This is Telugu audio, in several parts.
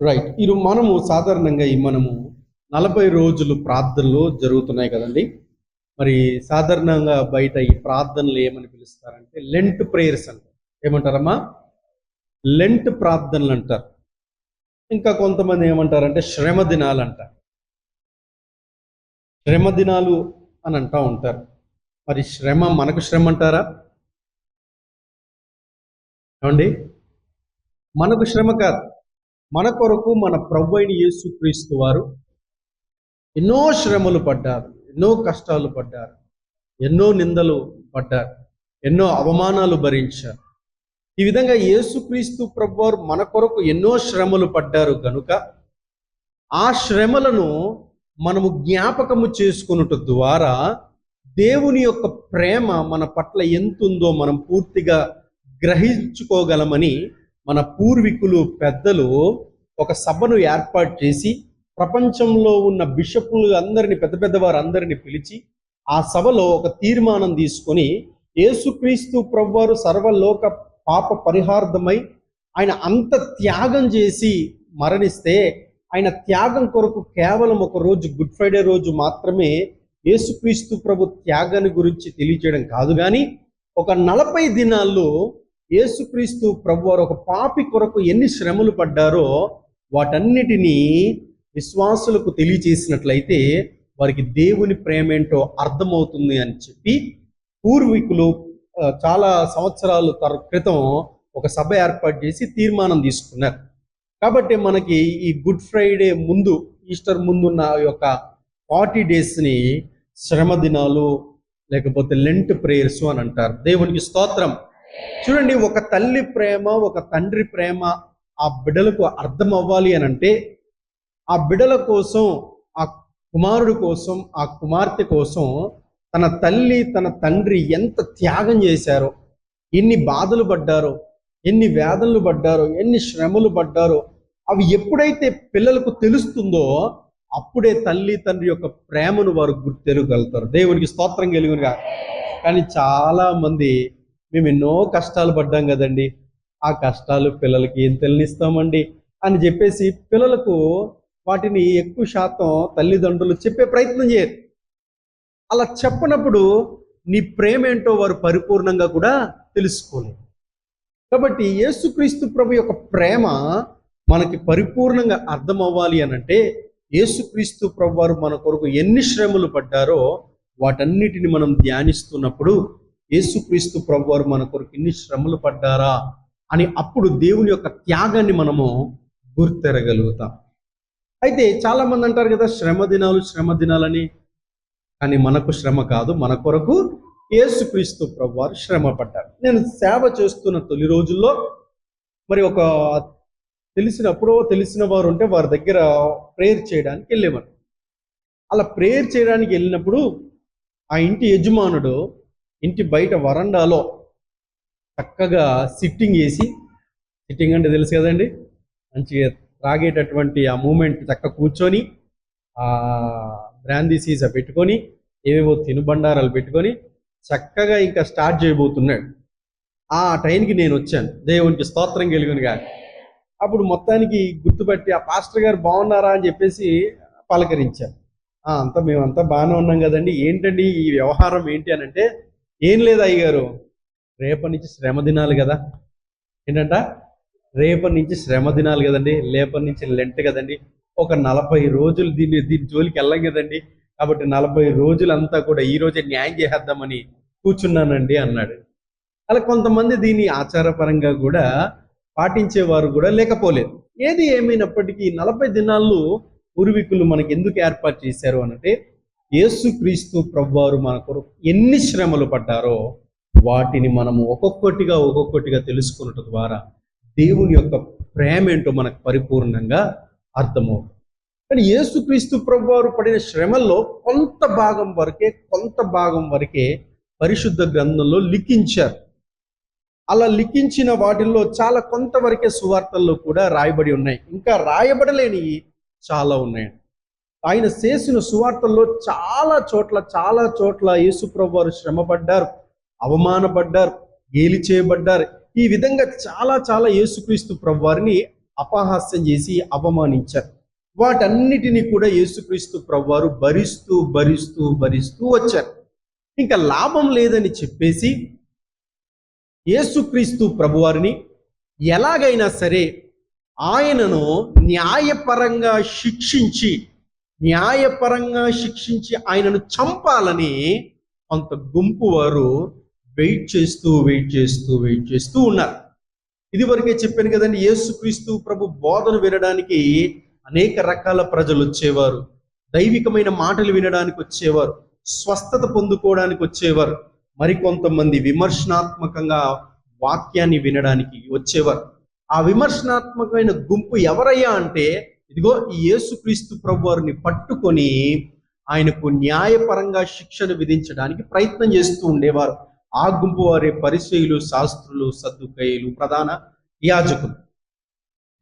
రైట్. మనము సాధారణంగా మనము 40 రోజులు ప్రార్థనలు జరుగుతున్నాయి కదండి. మరి సాధారణంగా బయట ఈ ప్రార్థనలు ఏమని పిలుస్తారంటే లెంట్ ప్రేయర్స్ అంటారు. ఏమంటారమ్మా? లెంట్ ప్రార్థనలు అంటారు. ఇంకా కొంతమంది ఏమంటారంటే శ్రమ దినాలు అంటారు. శ్రమ దినాలు అని అంటూ ఉంటారు. మరి మనకు శ్రమ అంటారా? ఏమండి? మనకు శ్రమ కాదు. మన కొరకు మన ప్రభువైన యేసుక్రీస్తు వారు ఎన్నో శ్రమలు పడ్డారు, ఎన్నో కష్టాలు పడ్డారు, ఎన్నో నిందలు పడ్డారు, ఎన్నో అవమానాలు భరించారు. ఈ విధంగా యేసుక్రీస్తు ప్రభువారు మన కొరకు ఎన్నో శ్రమలు పడ్డారు కనుక ఆ శ్రమలను మనము జ్ఞాపకము చేసుకొనుట ద్వారా దేవుని యొక్క ప్రేమ మన పట్ల ఎంతుందో మనం పూర్తిగా గ్రహించుకోగలమని మన పూర్వీకులు పెద్దలు ఒక సభను ఏర్పాటు చేసి ప్రపంచంలో ఉన్న బిషపులు అందరిని పెద్దవారు అందరిని పిలిచి ఆ సభలో ఒక తీర్మానం తీసుకొని యేసుక్రీస్తు ప్రభువారు సర్వలోక పాప పరిహార్థమై ఆయన అంత త్యాగం చేసి మరణిస్తే ఆయన త్యాగం కొరకు కేవలం ఒక రోజు గుడ్ ఫ్రైడే రోజు మాత్రమే యేసుక్రీస్తు ప్రభు త్యాగాన్ని గురించి తెలియజేయడం కాదు, కానీ ఒక 40 దినాల్లో యేసుక్రీస్తు ప్రభువారు ఒక పాపి కొరకు ఎన్ని శ్రమలు పడ్డారో వాటన్నిటినీ విశ్వాసులకు తెలియచేసినట్లయితే వారికి దేవుని ప్రేమేంటో అర్థమవుతుంది అని చెప్పి పూర్వీకులు చాలా సంవత్సరాల క్రితం ఒక సభ ఏర్పాటు చేసి తీర్మానం తీసుకున్నారు. కాబట్టి మనకి ఈ గుడ్ ఫ్రైడే ముందు, ఈస్టర్ ముందున్న యొక్క 40 డేస్ని శ్రమ దినాలు లేకపోతే లెంట్ ప్రేయర్స్ అని అంటారు. దేవునికి స్తోత్రం. చూడండి, ఒక తల్లి ప్రేమ, ఒక తండ్రి ప్రేమ ఆ బిడ్డలకు అర్థం అవ్వాలి అని అంటే ఆ బిడ్డల కోసం, ఆ కుమారుడి కోసం, ఆ కుమార్తె కోసం తన తల్లి తన తండ్రి ఎంత త్యాగం చేశారో, ఎన్ని బాధలు పడ్డారో, ఎన్ని వేదనలు పడ్డారో, ఎన్ని శ్రమలు పడ్డారో అవి ఎప్పుడైతే పిల్లలకు తెలుస్తుందో అప్పుడే తల్లి తండ్రి యొక్క ప్రేమను వారు గుర్తెరగలుగుతారు. దేవునికి స్తోత్రం కలుగునుగా. కానీ చాలా మంది మేము ఎన్నో కష్టాలు పడ్డాం కదండి, ఆ కష్టాలు పిల్లలకి ఏం తెలియనిస్తామండి అని చెప్పేసి పిల్లలకు వాటిని ఎక్కువ శాతం తల్లిదండ్రులు చెప్పే ప్రయత్నం చేయరు. అలా చెప్పనప్పుడు నీ ప్రేమ ఏంటో వారు పరిపూర్ణంగా కూడా తెలుసుకోలేరు. కాబట్టి యేసుక్రీస్తు ప్రభు యొక్క ప్రేమ మనకి పరిపూర్ణంగా అర్థం అవ్వాలి అని అంటే యేసుక్రీస్తు ప్రభు వారు మన కొరకు ఎన్ని శ్రమలు పడ్డారో వాటన్నిటిని మనం ధ్యానిస్తున్నప్పుడు యేసుక్రీస్తు ప్రభు వారు మన కొరకు ఎన్ని శ్రమలు పడ్డారా అని అప్పుడు దేవుని యొక్క త్యాగాన్ని మనము గుర్తెరగలుగుతాం. అయితే చాలామంది అంటారు కదా శ్రమ దినాలని. కానీ మనకు శ్రమ కాదు, మన కొరకు యేసుక్రీస్తు ప్రభు వారు శ్రమ పడ్డారు. నేను సేవ చేస్తున్న తొలి రోజుల్లో మరి ఒక తెలిసిన వారు ఉంటే వారి దగ్గర ప్రేయర్ చేయడానికి వెళ్ళేవారు. అలా ప్రేయర్ చేయడానికి వెళ్ళినప్పుడు ఆ ఇంటి యజమానుడు ఇంటి బయట వరండాలో చక్కగా సిట్టింగ్ అంటే తెలుసు కదండి, మంచిగా త్రాగేటటువంటి ఆ మూమెంట్ చక్కగా కూర్చొని ఆ బ్రాందీ సీసా పెట్టుకొని ఏవేవో తినుబండారాలు పెట్టుకొని చక్కగా ఇంకా స్టార్ట్ చేయబోతున్నాడు. ఆ టైంకి నేను వచ్చాను. దేవునికి స్తోత్రం కలుగునుగా. అప్పుడు మొత్తానికి గుర్తుపట్టి ఆ పాస్టర్ గారు బాగున్నారా అని చెప్పేసి పలకరించాను. మేమంతా బాగానే ఉన్నాం కదండి, ఏంటండి ఈ వ్యవహారం ఏంటి అని అంటే, ఏం లేదు అయ్యగారు, రేపటి నుంచి శ్రమ దినాలు కదా. ఏంటంట? రేపటి నుంచి శ్రమ దినాలు కదండి, రేపటి నుంచి లెంట్ కదండి, ఒక 40 రోజులు దీని జోలికి వెళ్ళాం కదండి, కాబట్టి 40 రోజులంతా కూడా ఈ రోజే న్యాయం చేసేద్దామని కూర్చున్నానండి అన్నాడు. అలా కొంతమంది దీన్ని ఆచారపరంగా కూడా పాటించేవారు కూడా లేకపోలేదు. ఏది ఏమైనప్పటికీ 40 దినాల్లో పూర్వీకులు మనకి ఎందుకు ఏర్పాటు చేశారు అనంటే యేసుక్రీస్తు ప్రభువారు మన కొరకు ఎన్ని శ్రమలు పడ్డారో వాటిని మనము ఒక్కొక్కటిగా తెలుసుకున్నట్టు ద్వారా దేవుని యొక్క ప్రేమ ఏంటో మనకు పరిపూర్ణంగా అర్థమవుతుంది. కానీ యేసుక్రీస్తు ప్రభువారు పడిన శ్రమల్లో కొంత భాగం వరకే పరిశుద్ధ గ్రంథంలో లిఖించారు. అలా లిఖించిన వాటిల్లో చాలా కొంతవరకే సువార్తల్లో కూడా రాయబడి ఉన్నాయి. ఇంకా రాయబడలేని చాలా ఉన్నాయి. ఆయన చేసిన సువార్తల్లో చాలా చోట్ల యేసు ప్రభువారు శ్రమపడ్డారు, అవమానపడ్డారు, గేలి చేయబడ్డారు. ఈ విధంగా చాలా యేసుక్రీస్తు ప్రభువారిని అపహాస్యం చేసి అవమానించారు. వాటన్నిటినీ కూడా యేసుక్రీస్తు ప్రభువారు భరిస్తూ భరిస్తూ భరిస్తూ వచ్చారు. ఇంకా లాభం లేదని చెప్పేసి యేసుక్రీస్తు ప్రభువారిని ఎలాగైనా సరే ఆయనను న్యాయపరంగా శిక్షించి ఆయనను చంపాలని కొంత గుంపు వారు వెయిట్ చేస్తూ ఉన్నారు. ఇదివరకే చెప్పాను కదండి, యేసుక్రీస్తు ప్రభు బోధన వినడానికి అనేక రకాల ప్రజలు వచ్చేవారు. దైవికమైన మాటలు వినడానికి వచ్చేవారు, స్వస్థత పొందుకోవడానికి వచ్చేవారు. మరికొంతమంది విమర్శనాత్మకంగా వాక్యాన్ని వినడానికి వచ్చేవారు. ఆ విమర్శనాత్మకమైన గుంపు ఎవరయ్యా అంటే, ఇదిగో ఈ యేసుక్రీస్తు ప్రభు వారిని పట్టుకొని ఆయనకు న్యాయపరంగా శిక్షను విధించడానికి ప్రయత్నం చేస్తూ ఉండేవారు. ఆ గుంపు వారే పరిసయ్యులు, శాస్త్రులు, సద్దుకయ్యులు, ప్రధాన యాజకులు.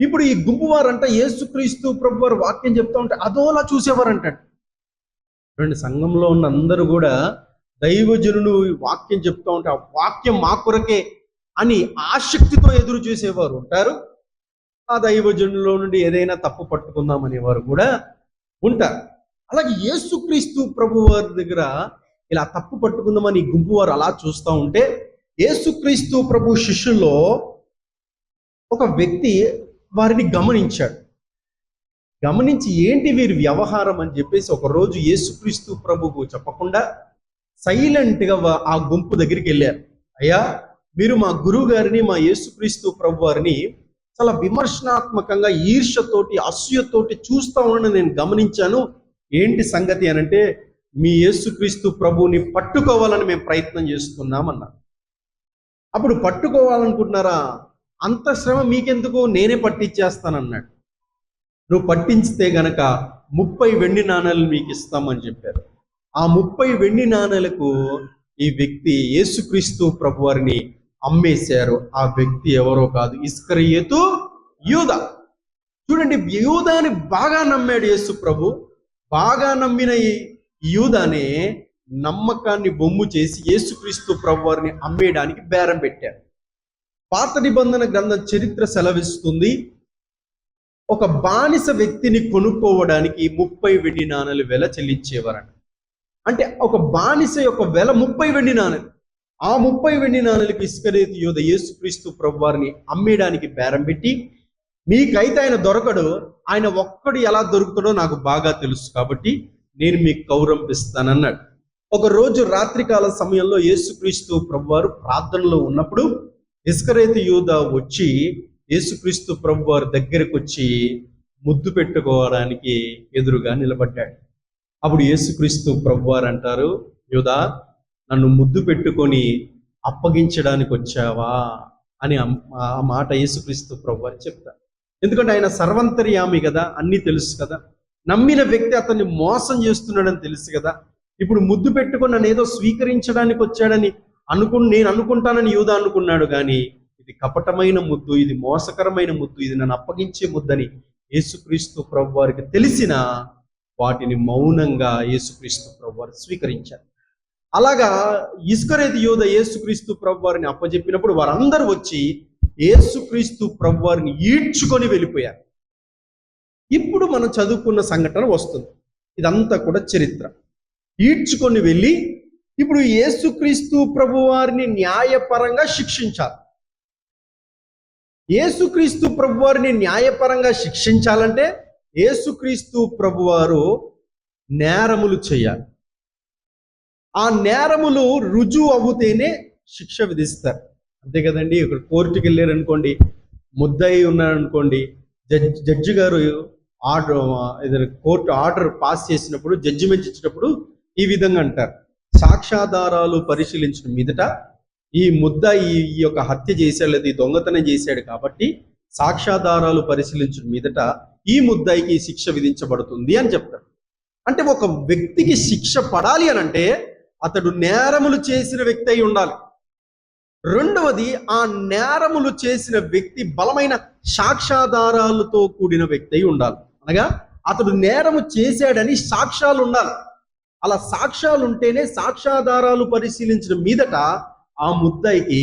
ఇప్పుడు ఈ గుంపు వారంట యేసుక్రీస్తు ప్రభు వారు వాక్యం చెప్తా ఉంటే అదోలా చూసేవారంటాడు. రెండు సంఘంలో ఉన్న అందరూ కూడా దైవజనులు వాక్యం చెప్తా ఉంటే ఆ వాక్యం మా కొరకే అని ఆసక్తితో ఎదురు చూసేవారు ఉంటారు. ఆ దైవజనులో నుండి ఏదైనా తప్పు పట్టుకుందామనేవారు కూడా ఉంటారు. అలాగే యేసుక్రీస్తు ప్రభు వారి దగ్గర ఇలా తప్పు పట్టుకుందామని గుంపు వారు అలా చూస్తూ ఉంటే, యేసుక్రీస్తు ప్రభు శిష్యుల్లో ఒక వ్యక్తి వారిని గమనించి ఏంటి వీరి వ్యవహారం అని చెప్పేసి ఒకరోజు యేసుక్రీస్తు ప్రభుకు చెప్పకుండా సైలెంట్గా ఆ గుంపు దగ్గరికి వెళ్ళారు. అయ్యా, మీరు మా గురువు గారిని, మా యేసుక్రీస్తు ప్రభు వారిని చాలా విమర్శనాత్మకంగా ఈర్ష్యతోటి, అసూయతోటి చూస్తా ఉండడం నేను గమనించాను. ఏంటి సంగతి అనంటే, మీ యేసుక్రీస్తు ప్రభువుని పట్టుకోవాలని మేము ప్రయత్నం చేస్తున్నామన్నారు. అప్పుడు పట్టుకోవాలనుకుంటున్నారా? అంత శ్రమ మీకెందుకు, నేనే పట్టించేస్తానన్నాడు. నువ్వు పట్టించితే గనక 30 వెండి నాణాలు మీకు ఇస్తామని చెప్పారు. ఆ 30 వెండి నాణాలకు ఈ వ్యక్తి యేసుక్రీస్తు ప్రభు వారిని అమ్మేశారు. ఆ వ్యక్తి ఎవరో కాదు, ఇస్కరియోతు యూదా. చూడండి, యూదాని బాగా నమ్మాడు యేసు ప్రభు. బాగా నమ్మిన ఈ యూదానే నమ్మకాన్ని బొమ్ము చేసి యేసుక్రీస్తు ప్రభు వారిని అమ్మేయడానికి బేరం పెట్టారు. పాత నిబంధన గ్రంథం చరిత్ర సెలవిస్తుంది, ఒక బానిస వ్యక్తిని కొనుక్కోవడానికి 30 వెండి నాణాలు వెల చెల్లించేవారంట. అంటే ఒక బానిస యొక్క వెల 30 వెండి నాణాలు. ఆ 30 వెండి నాణాలకు ఇస్కరియోతు యూదా యేసుక్రీస్తు ప్రభు వారిని అమ్మేయడానికి బేరం పెట్టి, మీకైతే ఆయన దొరకడు, ఆయన ఒక్కడు ఎలా దొరుకుతాడో నాకు బాగా తెలుసు, కాబట్టి నేను మీకు కౌరంపిస్తానన్నాడు. ఒక రోజు రాత్రికాల సమయంలో యేసుక్రీస్తు ప్రభు వారు ప్రార్థనలో ఉన్నప్పుడు ఇస్కరియోతు యూదా వచ్చి యేసుక్రీస్తు ప్రభు వారి దగ్గరకు వచ్చి ముద్దు పెట్టుకోవడానికి ఎదురుగా నిలబడ్డాడు. అప్పుడు యేసుక్రీస్తు ప్రభు వారు అంటారు, యూదా, నన్ను ముద్దు పెట్టుకొని అప్పగించడానికి వచ్చావా అని ఆ మాట యేసుక్రీస్తు ప్రభు వారు చెప్తారు. ఎందుకంటే ఆయన సర్వంతర్యామి కదా, అన్నీ తెలుసు కదా. నమ్మిన వ్యక్తి అతన్ని మోసం చేస్తున్నాడని తెలుసు కదా. ఇప్పుడు ముద్దు పెట్టుకొని నన్ను ఏదో స్వీకరించడానికి వచ్చాడని నేను అనుకుంటానని యూదా అనుకున్నాడు. కానీ ఇది కపటమైన ముద్దు, ఇది మోసకరమైన ముద్దు, ఇది నన్ను అప్పగించే ముద్దని యేసుక్రీస్తు ప్రభు వారికి తెలిసిన వాటిని మౌనంగా యేసుక్రీస్తు ప్రభు వారు స్వీకరించారు. అలాగా ఇస్కరియోతు యూదా యేసుక్రీస్తు ప్రభు వారిని అప్పజెప్పినప్పుడు వారందరూ వచ్చి యేసుక్రీస్తు ప్రభు వారిని ఈడ్చుకొని వెళ్ళిపోయారు. ఇప్పుడు మనం చదువుకున్న సంఘటన వస్తుంది. ఇదంతా కూడా చరిత్ర. ఈడ్చుకొని వెళ్ళి ఇప్పుడు యేసుక్రీస్తు ప్రభు వారిని న్యాయపరంగా శిక్షించాలి. యేసుక్రీస్తు ప్రభు వారిని న్యాయపరంగా శిక్షించాలంటే యేసుక్రీస్తు ప్రభు వారు నేరములు చేయాలి. ఆ నేరములు రుజువు అవుతేనే శిక్ష విధిస్తారు. అంతే కదండి. ఇక్కడ కోర్టుకి వెళ్ళారు అనుకోండి, ముద్దాయి ఉన్నారనుకోండి, జడ్జి గారు కోర్టు ఆర్డర్ పాస్ చేసినప్పుడు, జడ్జిమెంట్ ఇచ్చినప్పుడు ఈ విధంగా అంటారు, సాక్ష్యాధారాలు పరిశీలించిన మీదట ఈ ముద్దాయి ఈ యొక్క హత్య చేశాడు లేదా ఈ దొంగతనం చేశాడు కాబట్టి సాక్ష్యాధారాలు పరిశీలించిన మీదట ఈ ముద్దాయికి శిక్ష విధించబడుతుంది అని చెప్తారు. అంటే ఒక వ్యక్తికి శిక్ష పడాలి అని అంటే అతడు నేరములు చేసిన వ్యక్తి అయి ఉండాలి. రెండవది, ఆ నేరములు చేసిన వ్యక్తి బలమైన సాక్ష్యాధారాలతో కూడిన వ్యక్తి అయి ఉండాలి. అనగా అతడు నేరము చేశాడని సాక్ష్యాలు ఉండాలి. అలా సాక్ష్యాలు ఉంటేనే, సాక్ష్యాధారాలు పరిశీలించిన మీదట ఆ ముద్దాయికి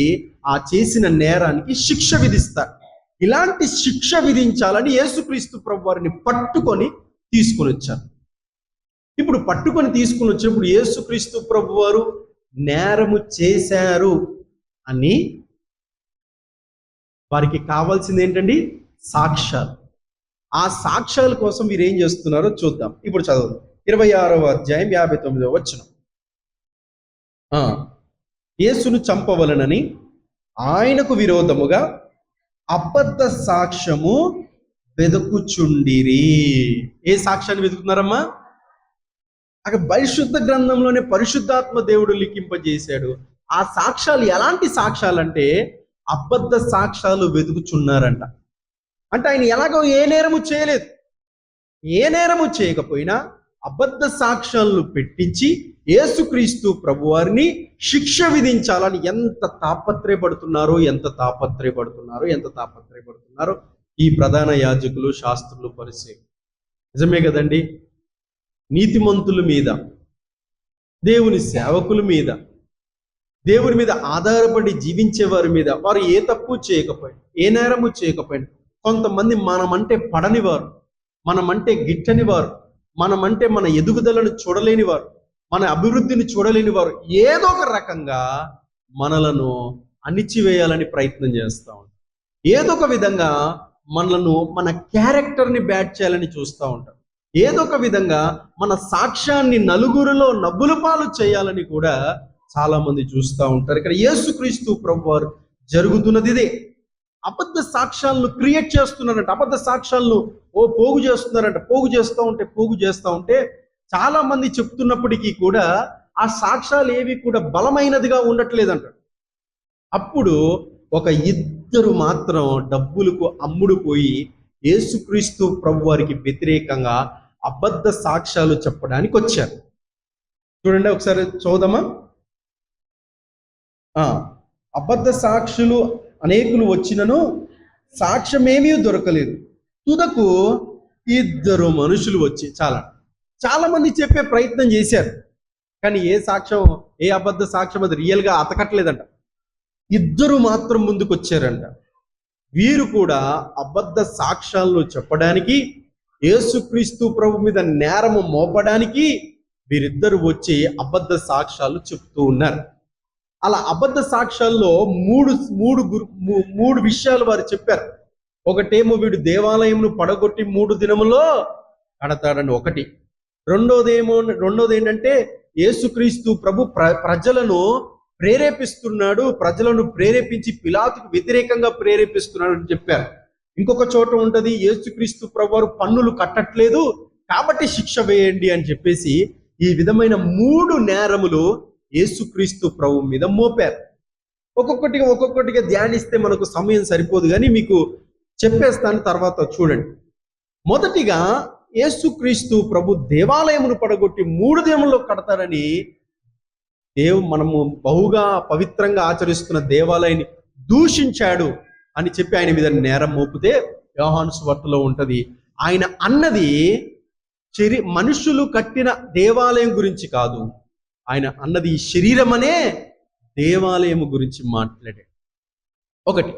ఆ చేసిన నేరానికి శిక్ష విధిస్తారు. ఇలాంటి శిక్ష విధించాలని యేసుక్రీస్తు ప్రభు వారిని పట్టుకొని తీసుకుని వచ్చారు. ఇప్పుడు పట్టుకొని తీసుకుని వచ్చినప్పుడు యేసుక్రీస్తు ప్రభు వారు నేరము చేశారు అని వారికి కావాల్సింది ఏంటండి? సాక్ష్యాలు. ఆ సాక్ష్యాల కోసం వీరు ఏం చేస్తున్నారో చూద్దాం. ఇప్పుడు చదువుదాం. 26వ అధ్యాయం 59వ వచనం. యేసును చంపవలనని ఆయనకు విరోధముగా అబద్ధ సాక్ష్యము వెదుకుచుండిరి. ఏ సాక్ష్యాన్ని వెతుకుతున్నారమ్మా? అక్కడ పరిశుద్ధ గ్రంథంలోనే పరిశుద్ధాత్మ దేవుడు లిఖింపజేశాడు. ఆ సాక్ష్యాలు ఎలాంటి సాక్ష్యాలు అంటే అబద్ధ సాక్ష్యాలు వెతుకుచున్నారంట. అంటే ఆయన ఎలాగో ఏ నేరము చేయలేదు. ఏ నేరము చేయకపోయినా అబద్ధ సాక్ష్యాలను పెట్టించి యేసుక్రీస్తు ప్రభువారిని శిక్ష విధించాలని ఎంత తాపత్రయపడుతున్నారో ఈ ప్రధాన యాజకులు, శాస్త్రులు, పరిసయ్యులు. నిజమే కదండి. నీతిమంతుల మీద, దేవుని సేవకుల మీద, దేవుని మీద ఆధారపడి జీవించే వారి మీద వారు ఏ తప్పు చేయకపోయినా, ఏ నేరము చేయకపోయినా, కొంతమంది మనమంటే పడని వారు, మనమంటే గిట్టని వారు, మనమంటే మన ఎదుగుదలను చూడలేని వారు, మన అభివృద్ధిని చూడలేని వారు ఏదో ఒక రకంగా మనలను అణిచివేయాలని ప్రయత్నం చేస్తూ ఉంటారు. ఏదో ఒక విధంగా మనలను, మన క్యారెక్టర్ని బ్యాడ్ చేయాలని చూస్తూ ఉంటారు. ఏదో ఒక విధంగా మన సాక్ష్యాన్ని నలుగురిలో నవ్వుల పాలు చేయాలని కూడా చాలా మంది చూస్తూ ఉంటారు. ఇక్కడ యేసుక్రీస్తు ప్రభువారు జరుగుతున్నది ఇదే. అబద్ధ సాక్ష్యాలను క్రియేట్ చేస్తున్నారంట. అబద్ధ సాక్ష్యాలను పోగు చేస్తున్నారంట. పోగు చేస్తూ ఉంటే చాలా మంది చెప్తున్నప్పటికీ కూడా ఆ సాక్ష్యాలు ఏవి కూడా బలమైనదిగా ఉండట్లేదంట. అప్పుడు ఒక ఇద్దరు మాత్రం డబ్బులకు అమ్ముడుపోయి యేసుక్రీస్తు ప్రభు వారికి వ్యతిరేకంగా అబద్ధ సాక్ష్యాలు చెప్పడానికి వచ్చారు. చూడండి, ఒకసారి చూద్దామా. అబద్ధ సాక్షులు అనేకులు వచ్చినను సాక్ష్యమేమీ దొరకలేదు. తుదకు ఇద్దరు మనుషులు వచ్చి చాలా మంది చెప్పే ప్రయత్నం చేశారు, కానీ ఏ అబద్ధ సాక్ష్యం అది రియల్గా అతకట్లేదంట. ఇద్దరు మాత్రం ముందుకు వచ్చారంట. వీరు కూడా అబద్ధ సాక్ష్యాలను చెప్పడానికి, యేసుక్రీస్తు ప్రభు మీద నేరము మోపడానికి వీరిద్దరు వచ్చి అబద్ధ సాక్ష్యాలు చెప్తూ ఉన్నారు. అలా అబద్ధ సాక్ష్యాల్లో మూడు విషయాలు వారు చెప్పారు. ఒకటేమో వీడు దేవాలయంను పడగొట్టి 3 దినములో కడతాడని ఒకటి. రెండోది ఏంటంటే యేసుక్రీస్తు ప్రభు ప్రజలను ప్రేరేపించి పిలాతుకు వ్యతిరేకంగా ప్రేరేపిస్తున్నాడు అని చెప్పారు. ఇంకొక చోట ఉంటది, యేసుక్రీస్తు ప్రభు పన్నులు కట్టట్లేదు కాబట్టి శిక్ష వేయండి అని చెప్పేసి ఈ విధమైన 3 నేరములు యేసుక్రీస్తు ప్రభు మీద మోపారు. ఒక్కొక్కటిగా ధ్యానిస్తే మనకు సమయం సరిపోదు, కానీ మీకు చెప్పేస్తాను, తర్వాత చూడండి. మొదటిగా యేసుక్రీస్తు ప్రభు దేవాలయమును పడగొట్టి 3 దినముల్లో కడతారని మనము బహుగా పవిత్రంగా ఆచరిస్తున్న దేవాలయాన్ని దూషించాడు అని చెప్పి ఆయన మీద నేరం మోపితే యోహాను సువార్తలో ఉంటది. ఆయన అన్నది మనుషులు కట్టిన దేవాలయం గురించి కాదు, ఆయన అన్నది ఈ శరీరం అనే దేవాలయం గురించి మాట్లాడాడు. ఒకటి,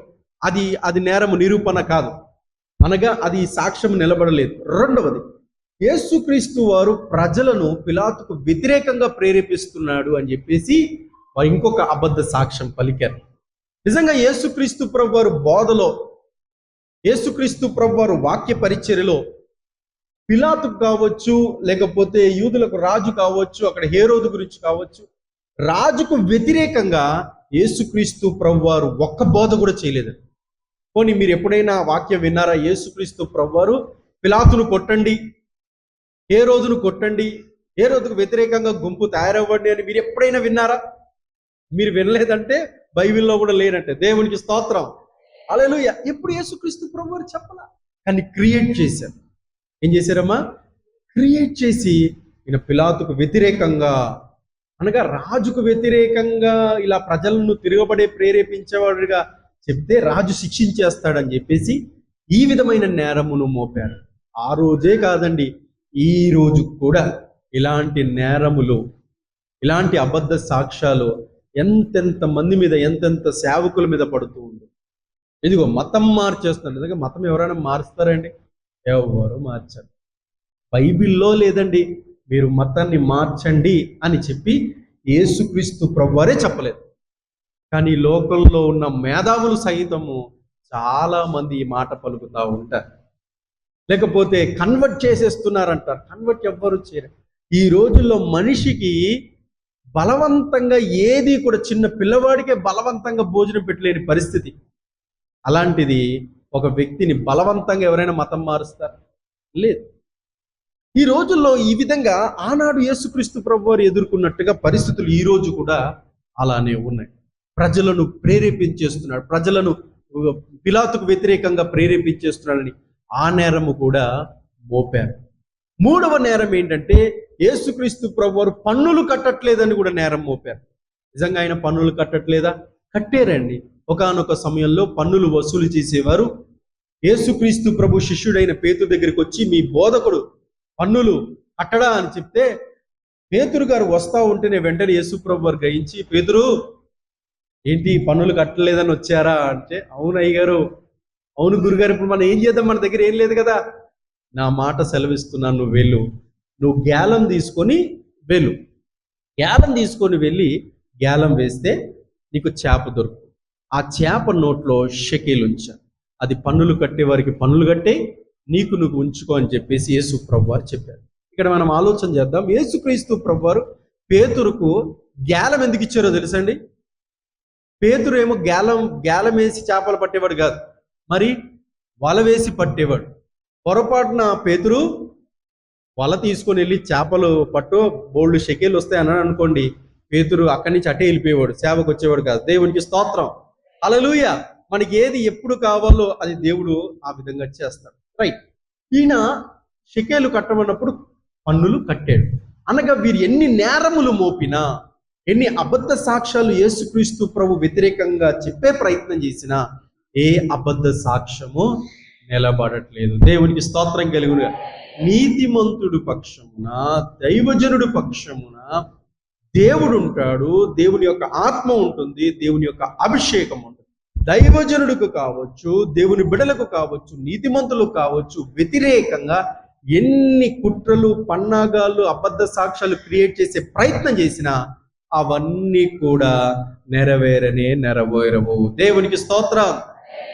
అది నేరము నిరూపణ కాదు, అనగా అది సాక్ష్యం నిలబడలేదు. రెండవది, యేసుక్రీస్తు వారు ప్రజలను పిలాతుకు వ్యతిరేకంగా ప్రేరేపిస్తున్నాడు అని చెప్పేసి వారు ఇంకొక అబద్ధ సాక్ష్యం పలికారు. నిజంగా యేసుక్రీస్తు ప్రభు వారు బోధలో, యేసుక్రీస్తు ప్రభు వారు వాక్య పరిచర్యలో పిలాతుకు కావచ్చు, లేకపోతే యూదులకు రాజు కావచ్చు, అక్కడ హేరోదు గురించి కావచ్చు, రాజుకు వ్యతిరేకంగా యేసుక్రీస్తు ప్రభు వారు ఒక్క బోధ కూడా చేయలేదు. పోనీ మీరు ఎప్పుడైనా వాక్యం విన్నారా? యేసుక్రీస్తు ప్రభు వారు పిలాతును కొట్టండి, హేరోదును కొట్టండి, హేరోదుకు వ్యతిరేకంగా గుంపు తయారవ్వండి అని మీరు ఎప్పుడైనా విన్నారా? మీరు వినలేదంటే బైబిల్లో కూడా లేనంటే దేవునికి స్తోత్రం, హల్లెలూయా. ఇప్పుడు యేసుక్రీస్తు ప్రభు వారు చెప్పలా, కానీ క్రియేట్ చేశారు. ఏం చేశారమ్మా? క్రియేట్ చేసి ఈయన పిలాతుకు వ్యతిరేకంగా, అనగా రాజుకు వ్యతిరేకంగా ఇలా ప్రజలను ప్రేరేపించేవాడుగా చెప్తే రాజు శిక్షించేస్తాడని చెప్పేసి ఈ విధమైన నేరమును మోపారు. ఆ రోజే కాదండి, ఈ రోజు కూడా ఇలాంటి నేరములు, ఇలాంటి అబద్ధ సాక్ష్యాలు ఎంతెంత మంది మీద, ఎంతెంత సేవకుల మీద పడుతూ ఉంది. ఇదిగో మతం మార్చేస్తున్నాడు. నిజంగా మతం ఎవరైనా మారుస్తారండి? ఎవరు మార్చారు. బైబిల్లో లేదండి మీరు మతాన్ని మార్చండి అని చెప్పి యేసుక్రీస్తు ప్రభువారే చెప్పలేదు. కానీ లోకంలో ఉన్న మేధావులు సైతము చాలా మంది ఈ మాట పలుకుతూ ఉంటారు. లేకపోతే కన్వర్ట్ చేసేస్తున్నారంటారు. కన్వర్ట్ ఎవ్వరు చేయరు. ఈ రోజుల్లో మనిషికి బలవంతంగా ఏది కూడా, చిన్న పిల్లవాడికే బలవంతంగా భోజనం పెట్టలేని పరిస్థితి. అలాంటిది ఒక వ్యక్తిని బలవంతంగా ఎవరైనా మతం మారుస్తారు? లేదు. ఈ రోజుల్లో ఈ విధంగా ఆనాడు యేసుక్రీస్తు ప్రభువారు ఎదుర్కొన్నట్టుగా పరిస్థితులు ఈ రోజు కూడా అలానే ఉన్నాయి. ప్రజలను ప్రేరేపించేస్తున్నాడు, ప్రజలను పిలాతుకు వ్యతిరేకంగా ప్రేరేపించేస్తున్నాడని ఆ నేరము కూడా మోపారు. మూడవ నేరం ఏంటంటే యేసుక్రీస్తు ప్రభువారు పన్నులు కట్టట్లేదని కూడా నేరం మోపారు. నిజంగా ఆయన పన్నులు కట్టట్లేదా? కట్టారండి. ఒకానొక సమయంలో పన్నులు వసూలు చేసేవారు. యేసుక్రీస్తు ప్రభు శిష్యుడైన పేతురు దగ్గరికి వచ్చి, మీ బోధకుడు పన్నులు కట్టడా అని చెప్తే, పేతురు గారు వస్తా ఉంటేనే వెంటనే యేసు ప్రభు వారు గ్రహించి, పేతురు ఏంటి పన్నులు కట్టలేదని వచ్చారా అంటే, అవును అయ్యగారు, అవును గురుగారు, ఇప్పుడు మనం ఏం చేద్దాం, మన దగ్గర ఏం లేదు కదా. నా మాట సెలవిస్తున్నాను, నువ్వు వెళ్ళు, నువ్వు గ్యాలం తీసుకొని వెళ్ళు, గ్యాలం తీసుకొని వెళ్ళి గ్యాలం వేస్తే నీకు చేప దొరుకుతుంది. ఆ చేప నోట్లో షెకేలు ఉంచారు. అది పన్నులు కట్టే వారికి పన్నులు కట్టే, నీకు నువ్వు ఉంచుకో అని చెప్పేసి యేసు ప్రభు వారు చెప్పారు. ఇక్కడ మనం ఆలోచన చేద్దాం. యేసుక్రీస్తు ప్రభు వారు పేతురుకు గ్యాలం ఎందుకు ఇచ్చారో తెలుసండి? పేతురు ఏమో గ్యాలం వేసి చేపలు పట్టేవాడు కాదు, మరి వల వేసి పట్టేవాడు. పొరపాటున పేతురు వల తీసుకొని వెళ్ళి చేపలు పట్టు, బోల్డ్ షెకేలు వస్తాయి అన్నాడు అనుకోండి, పేతురు అక్కడి నుంచి అటే వెళ్ళిపోయేవాడు, సేవకు వచ్చేవాడు కాదు. దేవునికి స్తోత్రం, హల్లెలూయా. మనకి ఏది ఎప్పుడు కావాలో అది దేవుడు ఆ విధంగా చేస్తాడు. రైట్. ఈయన షెకేలు కట్టమన్నప్పుడు పన్నులు కట్టాడు. అనగా వీరు ఎన్ని నేరములు మోపినా, ఎన్ని అబద్ధ సాక్ష్యాలు యేసుక్రీస్తు ప్రభు వ్యతిరేకంగా చెప్పే ప్రయత్నం చేసినా ఏ అబద్ధ సాక్ష్యము నిలబడట్లేదు. దేవునికి స్తోత్రం కలుగునుగా. నీతిమంతుడు పక్షమున, దైవజనుడు పక్షమున దేవుడు ఉంటాడు. దేవుని యొక్క ఆత్మ ఉంటుంది, దేవుని యొక్క అభిషేకం ఉంటుంది. దైవజనుడికి కావచ్చు, దేవుని బిడలకు కావచ్చు, నీతిమంతులకు కావచ్చు వ్యతిరేకంగా ఎన్ని కుట్రలు, పన్నాగాలు, అబద్ధ సాక్ష్యాలు క్రియేట్ చేసే ప్రయత్నం చేసినా అవన్నీ కూడా నెరవేరవు. దేవునికి స్తోత్రం,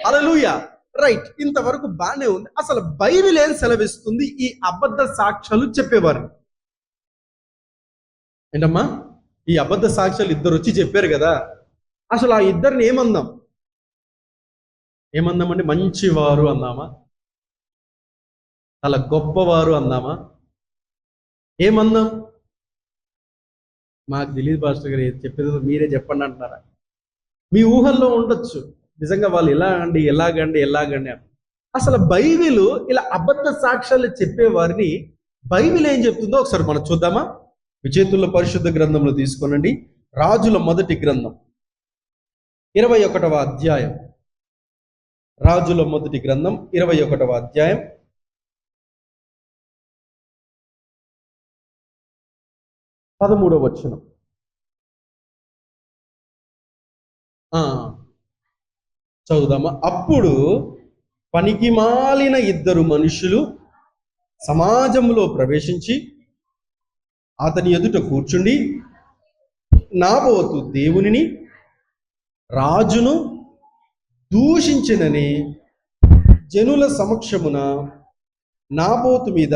హల్లెలూయా. రైట్. ఇంతవరకు బాగానే ఉంది. అసలు బైబిల్ ఏం సెలవిస్తుంది ఈ అబద్ధ సాక్ష్యాలు చెప్పేవారు? ఏంటమ్మా, ఈ అబద్ధ సాక్ష్యాలు ఇద్దరు వచ్చి చెప్పారు కదా, అసలు ఆ ఇద్దరిని ఏమందామండి? మంచివారు అందామా? చాలా గొప్పవారు అందామా? ఏమందాం? మాకు తెలియదు పాస్టర్ గారు, చెప్పేది మీరే చెప్పండి అంటున్నారా? మీ ఊహల్లో ఉండొచ్చు నిజంగా వాళ్ళు ఎలాగండి. అసలు బైబిల్ ఇలా అబద్ధ సాక్ష్యాలు చెప్పేవారిని బైబిల్ ఏం చెప్తుందో ఒకసారి మనం చూద్దామా? మీ చేతుల్లో పరిశుద్ధ గ్రంథంలో తీసుకోనండి. రాజుల మొదటి గ్రంథం 21వ అధ్యాయం. రాజుల మొదటి గ్రంథం 21వ అధ్యాయం 13వ వచనం. చదువుదామా? అప్పుడు పనికిమాలిన ఇద్దరు మనుషులు సమాజంలో ప్రవేశించి అతని ఎదుట కూర్చుండి, నాబోతు దేవునిని రాజును దూషించినని జనుల సమక్షమున నాబోతు మీద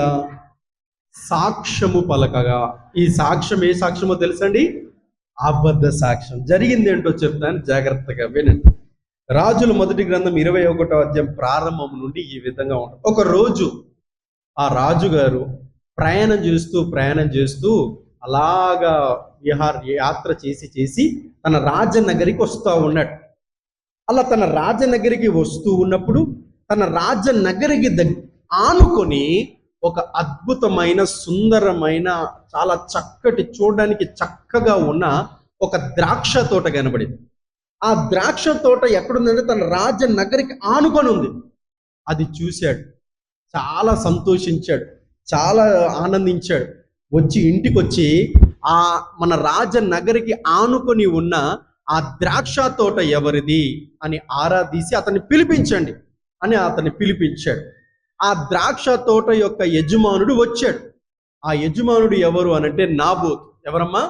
సాక్ష్యము పలకగా. ఈ సాక్ష్యం ఏ సాక్ష్యమో తెలుసండి? అబద్ధ సాక్ష్యం. జరిగింది ఏంటో చెప్తాను, జాగ్రత్తగా వినండి. రాజుల మొదటి గ్రంథం 21వ అధ్యాయం ప్రారంభం నుండి ఈ విధంగా ఉంటుంది. ఒక రోజు ఆ రాజుగారు ప్రయాణం చేస్తూ అలాగా యాత్ర చేసి తన రాజనగరికి వస్తూ ఉన్నాడు. అలా తన రాజనగరికి వస్తూ ఉన్నప్పుడు తన రాజనగరికి ఆనుకొని ఒక అద్భుతమైన, సుందరమైన, చాలా చక్కటి, చూడడానికి చక్కగా ఉన్న ఒక ద్రాక్ష తోట కనబడింది. ఆ ద్రాక్ష తోట ఎక్కడుందంటే తన రాజనగరికి ఆనుకొని ఉంది. అది చూశాడు, చాలా సంతోషించాడు, చాలా ఆనందించాడు. ఇంటికి వచ్చి మన రాజనగరికి ఆనుకొని ఉన్న ఆ ద్రాక్ష తోట ఎవరిది అని ఆరాధీసి అతన్ని పిలిపించండి అని అతన్ని పిలిపించాడు. ఆ ద్రాక్ష తోట యొక్క యజమానుడు వచ్చాడు. ఆ యజమానుడు ఎవరు అనంటే నాబోతు. ఎవరమ్మా?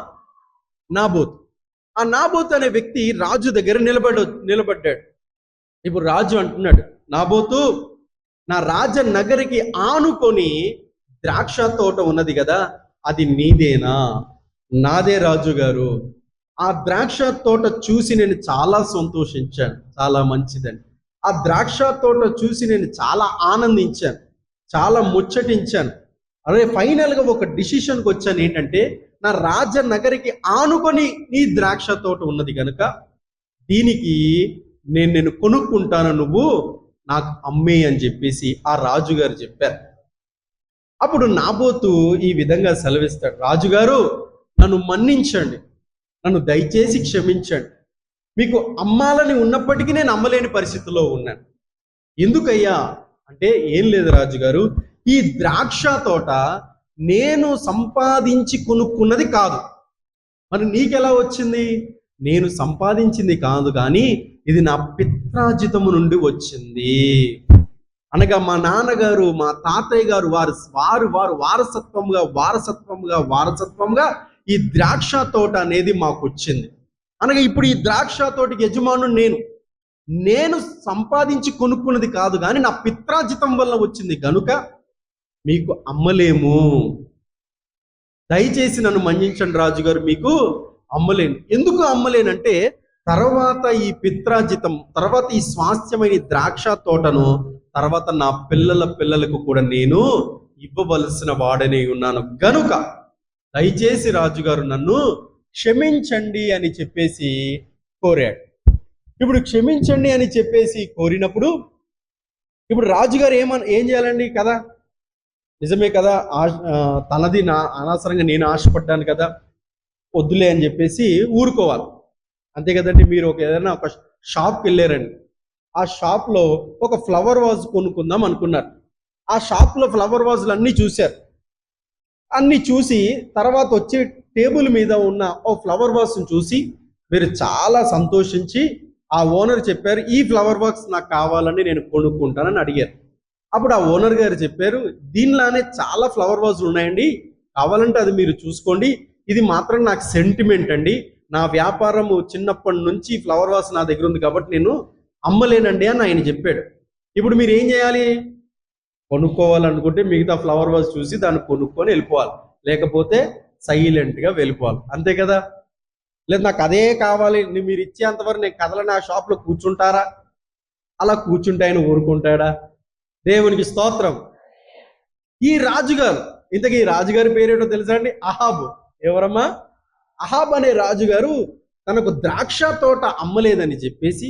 నాబోతు. ఆ నాబోతు అనే వ్యక్తి రాజు దగ్గర నిలబడ్డాడు. ఇప్పుడు రాజు అంటున్నాడు, నాబోతు, నా రాజ నగరికి ఆనుకొని ద్రాక్ష తోట ఉన్నది కదా, అది నీదేనా? నాదే రాజు గారు. ఆ ద్రాక్ష తోట చూసి నేను చాలా సంతోషించాను, చాలా మంచిదని. ఆ ద్రాక్ష తోట చూసి నేను చాలా ఆనందించాను, చాలా ముచ్చటించాను. అదే ఫైనల్గా ఒక డిసిషన్కి వచ్చాను, ఏంటంటే నా రాజనగరికి ఆనుకొని నీ ద్రాక్ష తోట ఉన్నది కనుక దీనికి నేను కొనుక్కుంటాను, నువ్వు నాకు అమ్మే అని చెప్పేసి ఆ రాజుగారు చెప్పారు. అప్పుడు నాబోతు ఈ విధంగా సెలవిస్తాడు, రాజుగారు నన్ను మన్నించండి, నన్ను దయచేసి క్షమించండి. మీకు అమ్మాలని ఉన్నప్పటికీ నేను అమ్మలేని పరిస్థితిలో ఉన్నాను. ఎందుకయ్యా అంటే, ఏం లేదు రాజుగారు, ఈ ద్రాక్ష తోట నేను సంపాదించి కొనుక్కున్నది కాదు. మరి నీకెలా వచ్చింది? నేను సంపాదించింది కాదు, కానీ ఇది నా పిత్రాజితము నుండి వచ్చింది. అనగా మా నాన్నగారు, మా తాతయ్య గారు వారు వారసత్వంగా ఈ ద్రాక్ష తోట అనేది మాకు వచ్చింది. అనగా ఇప్పుడు ఈ ద్రాక్ష తోటకి యజమాను నేను సంపాదించి కొనుక్కున్నది కాదు, కానీ నా పిత్రాజితం వల్ల వచ్చింది గనుక మీకు అమ్మలేము. దయచేసి నన్ను మన్నించండి రాజుగారు, మీకు అమ్మలేను. ఎందుకు అమ్మలేనంటే, తర్వాత ఈ పిత్రాజితం, తర్వాత ఈ స్వాస్థ్యమైన ద్రాక్ష తోటను తర్వాత నా పిల్లలకు కూడా నేను ఇవ్వవలసిన వాడనే ఉన్నాను గనుక దయచేసి రాజుగారు నన్ను క్షమించండి అని చెప్పేసి కోరాడు. ఇప్పుడు క్షమించండి అని చెప్పేసి కోరినప్పుడు ఇప్పుడు రాజుగారు ఏం చేయాలండి కదా? నిజమే కదా, తనది అనవసరంగా నేను ఆశపడ్డాను కదా, వద్దులే అని చెప్పేసి ఊరుకోవాలి, అంతే కదండి. మీరు ఏదైనా ఒక షాప్కి వెళ్ళారండి, ఆ షాప్లో ఒక ఫ్లవర్ వాజ్ కొనుక్కుందాం అనుకున్నారు. ఆ షాప్లో ఫ్లవర్ వాజులు అన్నీ చూశారు. అన్నీ చూసి తర్వాత వచ్చి టేబుల్ మీద ఉన్న ఓ ఫ్లవర్ వాజ్ని చూసి మీరు చాలా సంతోషించి ఆ ఓనర్ చెప్పారు, ఈ ఫ్లవర్ వాజ్ నాకు కావాలని నేను కొనుక్కుంటానని అడిగారు. అప్పుడు ఆ ఓనర్ గారు చెప్పారు, దీనిలానే చాలా ఫ్లవర్ వాజులు ఉన్నాయండి, కావాలంటే అది మీరు చూసుకోండి, ఇది మాత్రం నాకు సెంటిమెంట్ అండి, నా వ్యాపారము చిన్నప్పటి నుంచి ఫ్లవర్ వాజ్ నా దగ్గర ఉంది కాబట్టి నేను అమ్మలేనండి అని ఆయన చెప్పాడు. ఇప్పుడు మీరు ఏం చేయాలి? కొనుక్కోవాలనుకుంటే మిగతా ఫ్లవర్ వాజ్ చూసి దాన్ని కొనుక్కొని వెళ్ళిపోవాలి, లేకపోతే సైలెంట్గా వెళ్ళిపోవాలి, అంతే కదా. లేదు నాకు అదే కావాలి, మీరు ఇచ్చేంతవరకు నేను కదలని ఆ షాప్లో కూర్చుంటారా? అలా కూర్చుంటే ఆయన ఊరుకుంటాడా? దేవునికి స్తోత్రం. ఈ రాజుగారు, ఇంతకీ ఈ రాజుగారి పేరేటో తెలుసా అండి? అహాబు. ఎవరమ్మా? అహాబ్ అనే రాజుగారు తనకు ద్రాక్ష తోట అమ్మలేదని చెప్పేసి,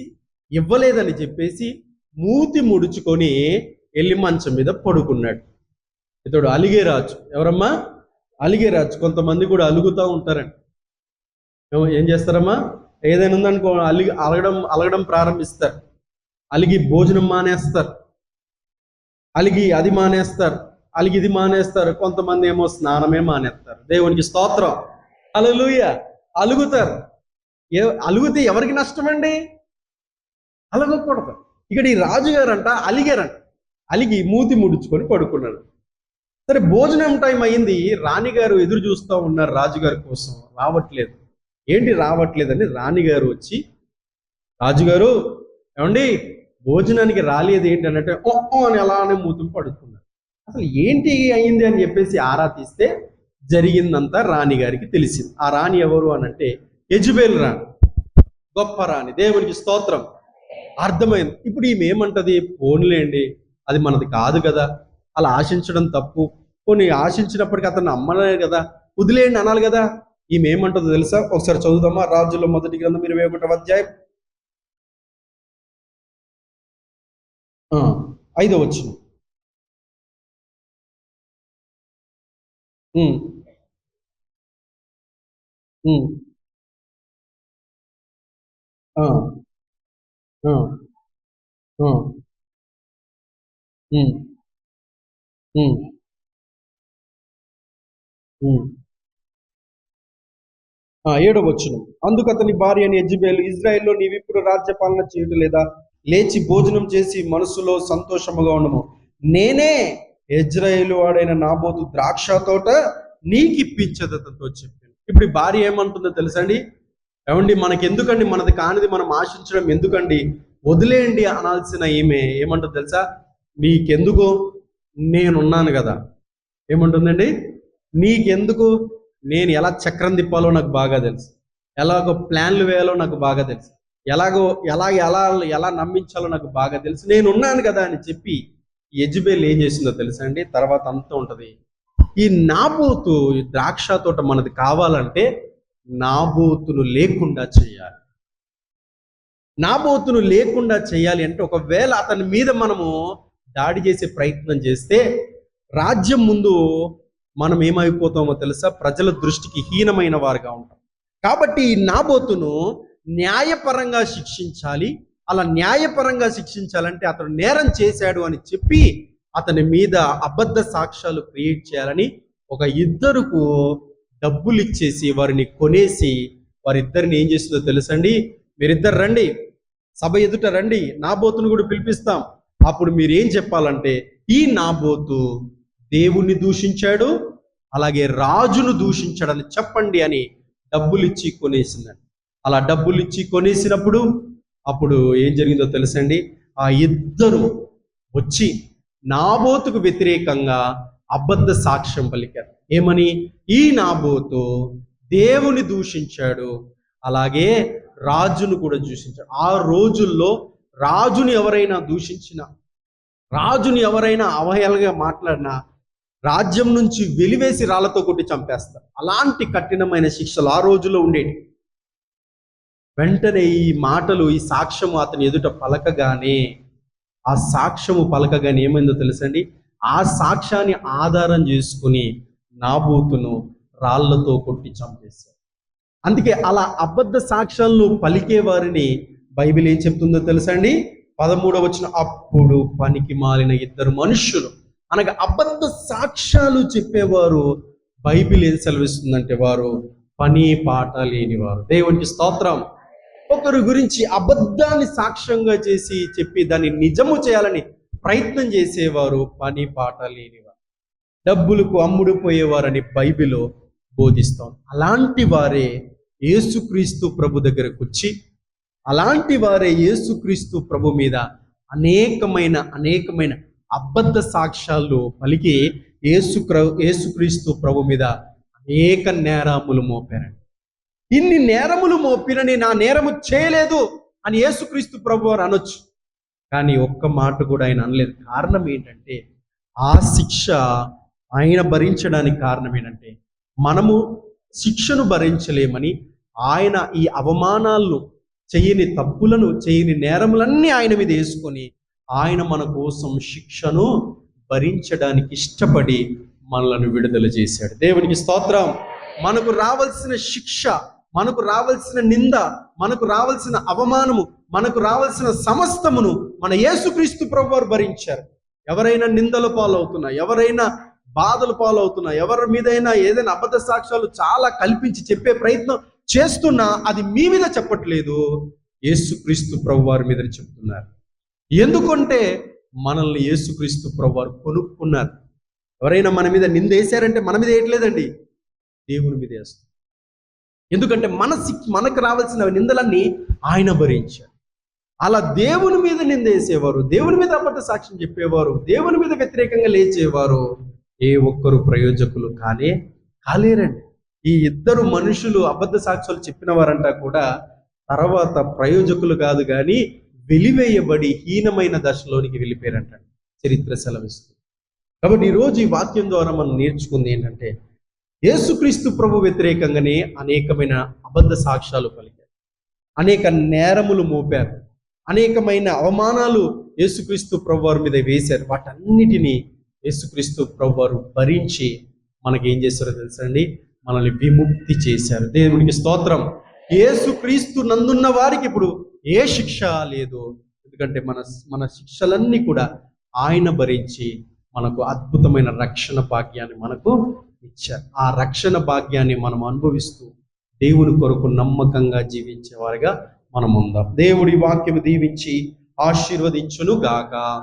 ఇవ్వలేదని చెప్పేసి మూతి ముడుచుకొని వెళ్ళి మంచం మీద పడుకున్నాడు. ఇతడు అలిగే రాజు. ఎవరమ్మా? అలిగే రాజు. కొంతమంది కూడా అలుగుతూ ఉంటారండి. ఏం చేస్తారమ్మా? ఏదైనా ఉందనుకో అలగడం ప్రారంభిస్తారు, అలిగి భోజనం మానేస్తారు, అలిగి అది మానేస్తారు, అలిగి ఇది మానేస్తారు. కొంతమంది ఏమో స్నానమే మానేస్తారు. దేవునికి స్తోత్రం. హల్లెలూయా. అలుగుతారు. అలుగుతే ఎవరికి నష్టమండి? అలగకూడదు. ఇక్కడ ఈ రాజుగారు అలిగారంట. అలిగి మూతి ముడుచుకొని పడుకున్నాడు. సరే, భోజనం టైం అయింది. రాణిగారు ఎదురు చూస్తూ ఉన్నారు రాజుగారి కోసం, రావట్లేదు. ఏంటి రావట్లేదని రాణిగారు వచ్చి, రాజుగారు ఏమండి భోజనానికి రాలేదు ఏంటి అన్నట్టు ఓ అని అలానే మూతులు పడుకున్నారు. అసలు ఏంటి అయింది అని చెప్పేసి ఆరా తీస్తే జరిగిందంతా రాణిగారికి తెలిసింది. ఆ రాణి ఎవరు అనంటే యెజబెల్ రాణి, గొప్ప రాణి. దేవునికి స్తోత్రం. అర్థమైంది. ఇప్పుడు ఈమె ఏమంటది? పోన్లేండి, అది మనది కాదు కదా, అలా ఆశించడం తప్పు, కొన్ని ఆశించినప్పటికీ అతను అమ్మలే కదా, వదిలేయండి అనాలి కదా. ఈమె ఏమంటుందో తెలుసా? ఒకసారి చదువుదామా? రాజుల మొదటి గ్రంథం 21వ అధ్యాయం 5వ వచనం. 7వ వచనం. అందుకు అతని భార్య అని యెజెబెలు, ఇజ్రాయెల్లో నీవిప్పుడు రాజ్యపాలన చేయటం లేదా? లేచి భోజనం చేసి మనసులో సంతోషముగా ఉండము. నేనే ఇజ్రాయేలు వాడైన నాబోతు ద్రాక్ష తోట నీకు ఇప్పించదతతో చెప్పాను. ఇప్పుడు ఈ భార్య ఏమంటుందో తెలుసండి? ఏమండి, మనకెందుకండి, మనది కానిది మనం ఆశించడం ఎందుకండి, వదిలేయండి అనాల్సిన ఈమె ఏమంటుందో తెలుసా? నీకెందుకు, నేనున్నాను కదా. ఏమంటుందండి? నీకెందుకు, నేను ఎలా చక్రం తిప్పాలో నాకు బాగా తెలుసు, ఎలాగో ప్లాన్లు వేయాలో నాకు బాగా తెలుసు, ఎలా ఎలా ఎలా నమ్మించాలో నాకు బాగా తెలుసు, నేనున్నాను కదా అని చెప్పి యెజెబెల్ ఏం చేసిందో తెలుసా అండి? తర్వాత అంతా ఉంటది. ఈ నాబోతు ఈ ద్రాక్ష తోట మనది కావాలంటే నాబోతును లేకుండా చేయాలి. నాబోతును లేకుండా చేయాలి అంటే ఒకవేళ అతని మీద మనము దాడి చేసే ప్రయత్నం చేస్తే రాజ్యం ముందు మనం ఏమైపోతామో తెలుసా? ప్రజల దృష్టికి హీనమైన వారుగా ఉంటాం. కాబట్టి ఈ నాబోతును న్యాయపరంగా శిక్షించాలి. అలా న్యాయపరంగా శిక్షించాలంటే అతను నేరం చేశాడు అని చెప్పి అతని మీద అబద్ధ సాక్ష్యాలు క్రియేట్ చేయాలని ఒక ఇద్దరుకు డబ్బులు ఇచ్చేసి వారిని కొనేసి వారిద్దరిని ఏం చేస్తుందో తెలుసండి? మీరిద్దరు రండి, సభ ఎదుట రండి, నాబోతును కూడా పిలిపిస్తాం. అప్పుడు మీరు ఏం చెప్పాలంటే, ఈ నాబోతు దేవుణ్ణి దూషించాడు, అలాగే రాజును దూషించాడని చెప్పండి అని డబ్బులు ఇచ్చి కొనేసిందండి. అలా డబ్బులు ఇచ్చి కొనేసినప్పుడు అప్పుడు ఏం జరిగిందో తెలుసండి? ఆ ఇద్దరు వచ్చి నాబోతుకు వ్యతిరేకంగా అబద్ధ సాక్ష్యం పలికారు. ఏమని? ఈ నాబోతు దేవుని దూషించాడు, అలాగే రాజును కూడా దూషించాడు. ఆ రోజుల్లో రాజుని ఎవరైనా దూషించినా, రాజుని ఎవరైనా అవహేళనగా మాట్లాడినా రాజ్యం నుంచి వెలివేసి రాళ్లతో కొట్టి చంపేస్తారు. అలాంటి కఠినమైన శిక్షలు ఆ రోజుల్లో ఉండేవి. వెంటనే ఈ మాటలు, ఈ సాక్ష్యము అతని ఎదుట పలకగానే, ఆ సాక్ష్యము పలకగానే ఏమైందో తెలుసండి? ఆ సాక్ష్యాన్ని ఆధారం చేసుకుని నాబోతును రాళ్లతో కొట్టి చంపేశారు. అందుకే అలా అబద్ధ సాక్ష్యాలను పలికే వారిని బైబిల్ ఏం చెప్తుందో తెలుసండి? 13వ వచనం, అప్పుడు పనికి మాలిన ఇద్దరు మనుష్యులు, అనగా అబద్ధ సాక్ష్యాలు చెప్పేవారు, బైబిల్ ఏం సెలవిస్తుందంటే వారు పని పాట లేనివారు. దేవునికి స్తోత్రం. ఒకరి గురించి అబద్ధాన్ని సాక్ష్యంగా చేసి చెప్పి దాన్ని నిజము చేయాలని ప్రయత్నం చేసేవారు పని పాట లేనివారు, డబ్బులకు అమ్ముడు పోయేవారని బైబిల్ బోధిస్తాం. అలాంటి వారే యేసుక్రీస్తు ప్రభు దగ్గరకు వచ్చి, అలాంటి వారే యేసుక్రీస్తు ప్రభు మీద అనేకమైన అబద్ధ సాక్ష్యాలు పలికి యేసుక్రీస్తు ప్రభు మీద అనేక నేరములు మోపారండి. ఇన్ని నేరములు మోపినని నా నేరము చేయలేదు అని యేసుక్రీస్తు ప్రభు వారు అనొచ్చు, కానీ ఒక్క మాట కూడా ఆయన అనలేదు. కారణం ఏంటంటే, ఆ శిక్ష ఆయన భరించడానికి కారణం ఏంటంటే, మనము శిక్షను భరించలేమని ఆయన ఈ అవమానాలను, చేయని తప్పులను, చేయని నేరములన్నీ ఆయన మీద వేసుకొని ఆయన మన కోసం శిక్షను భరించడానికి ఇష్టపడి మనలను విడుదల చేశాడు. దేవునికి స్తోత్రం. మనకు రావాల్సిన శిక్ష, మనకు రావాల్సిన నింద, మనకు రావాల్సిన అవమానము, మనకు రావాల్సిన సమస్తమును మన యేసుక్రీస్తు ప్రభువారు భరించారు. ఎవరైనా నిందల పాలవుతున్నా, ఎవరైనా బాధలు పాలవుతున్నా, ఎవరి మీదైనా ఏదైనా అబద్ధ సాక్ష్యాలు చాలా కల్పించి చెప్పే ప్రయత్నం చేస్తున్నా అది మీ మీద చెప్పట్లేదు, యేసుక్రీస్తు ప్రభువారి మీద చెప్తున్నారు. ఎందుకంటే మనల్ని యేసుక్రీస్తు ప్రభువారు కొనుక్కున్నారు. ఎవరైనా మన మీద నింద వేశారంటే మన మీద వేయట్లేదండి, దేవుని మీద వేస్తారు. ఎందుకంటే మనకు రావాల్సిన నిందలన్నీ ఆయన భరించారు. అలా దేవుని మీద నిందేసేవారు, దేవుని మీద అబద్ధ సాక్ష్యం చెప్పేవారు, దేవుని మీద వ్యతిరేకంగా లేచేవారు ఏ ఒక్కరు ప్రయోజకులు కాలేరండి. ఈ ఇద్దరు మనుషులు అబద్ధ సాక్ష్యాలు చెప్పిన వారంతా కూడా తర్వాత ప్రయోజకులు కాదు, కానీ వెలివేయబడి హీనమైన దశలోనికి వెళ్ళిపోయారంట చరిత్ర సెలవిస్తుంది. కాబట్టి ఈరోజు ఈ వాక్యం ద్వారా మనం నేర్చుకుంది ఏంటంటే, యేసుక్రీస్తు ప్రభు వ్యతిరేకంగానే అనేకమైన అబద్ధ సాక్ష్యాలు పలికారు, అనేక నేరములు మోపారు, అనేకమైన అవమానాలు యేసుక్రీస్తు ప్రభు వారి మీద వేశారు. వాటన్నిటినీ యేసుక్రీస్తు ప్రభు వారు భరించి మనకేం చేశారో తెలుసండి? మనల్ని విముక్తి చేశారు. దేవునికి స్తోత్రం. యేసుక్రీస్తు నందున్న వారికి ఇప్పుడు ఏ శిక్ష లేదు, ఎందుకంటే మన శిక్షలన్నీ కూడా ఆయన భరించి మనకు అద్భుతమైన రక్షణ భాగ్యాన్ని మనకు ఇచ్చారు. ఆ రక్షణ భాగ్యాన్ని మనం అనుభవిస్తూ దేవుని కొరకు నమ్మకంగా జీవించేవారిగా మనం ఉందాం. దేవుడి వాక్యము దీవించి ఆశీర్వదించును గాక.